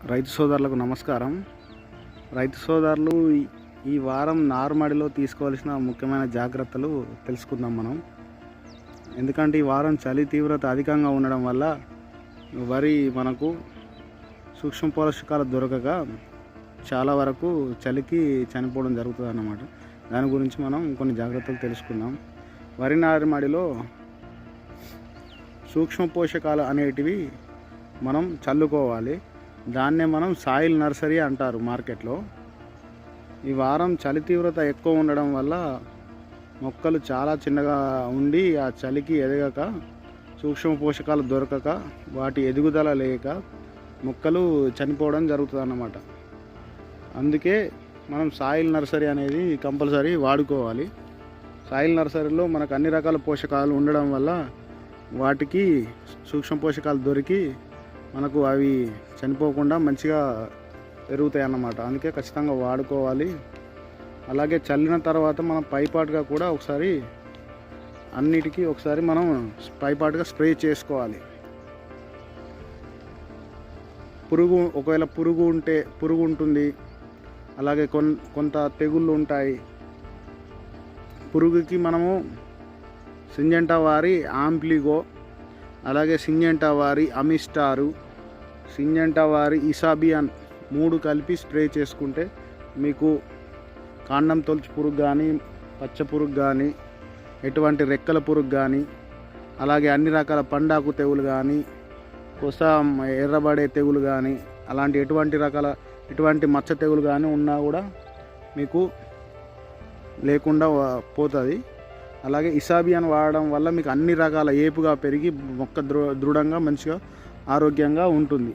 రైతు సోదరులకు నమస్కారం. రైతు సోదరులు ఈ వారం నారుమడిలో తీసుకోవాల్సిన ముఖ్యమైన జాగ్రత్తలు తెలుసుకుందాం మనం. ఎందుకంటే ఈ వారం చలి తీవ్రత అధికంగా ఉండడం వల్ల వరి మనకు సూక్ష్మ పోషకాలు దొరకక చాలా వరకు చలికి చనిపోవడం జరుగుతుంది అన్నమాట. దాని గురించి మనం కొన్ని జాగ్రత్తలు తెలుసుకుందాం. వరి నారుమడిలో సూక్ష్మ పోషకాలు అనేటివి మనం చల్లుకోవాలి. దాన్నే మనం సాయిల్ నర్సరీ అంటారు మార్కెట్లో. ఈ వారం చలి తీవ్రత ఎక్కువ ఉండడం వల్ల మొక్కలు చాలా చిన్నగా ఉండి ఆ చలికి ఎదగక సూక్ష్మ పోషకాలు దొరకక వాటి ఎదుగుదల లేక మొక్కలు చనిపోవడం జరుగుతుంది అన్నమాట. అందుకే మనం సాయిల్ నర్సరీ అనేది కంపల్సరీ వాడుకోవాలి. సాయిల్ నర్సరీలో మనకు అన్ని రకాల పోషకాలు ఉండడం వల్ల వాటికి సూక్ష్మ పోషకాలు దొరికి మనకు అవి చనిపోకుండా మంచిగా పెరుగుతాయి అన్నమాట. అందుకే ఖచ్చితంగా వాడుకోవాలి. అలాగే చల్లిన తర్వాత మనం పైపాటుగా కూడా అన్నిటికీ ఒకసారి మనం పైపాటుగా స్ప్రే చేసుకోవాలి. ఒకవేళ పురుగు ఉంటుంది, అలాగే కొంత తెగుళ్ళు ఉంటాయి. పురుగుకి మనము సింజెంటా వారి ఆంప్లిగో, అలాగే సింజెంటా వారి అమిస్టారు, సింజెంటా వారి ఇసాబియాన్ 3 కలిపి స్ప్రే చేసుకుంటే మీకు కాండం తొలచు పురుగు కానీ, పచ్చ పురుగు కానీ, ఎటువంటి రెక్కల పురుగు కానీ, అలాగే అన్ని రకాల పండాకు తెగులు కానీ, కొస ఎర్రబడే తెగులు కానీ, అలాంటి ఎటువంటి మచ్చ తెగులు కానీ ఉన్నా కూడా మీకు లేకుండా పోతుంది. అలాగే ఇసాబియాన్ వాడడం వల్ల మీకు అన్ని రకాల ఏపుగా పెరిగి మొక్క దృఢంగా మంచిగా ఆరోగ్యంగా ఉంటుంది.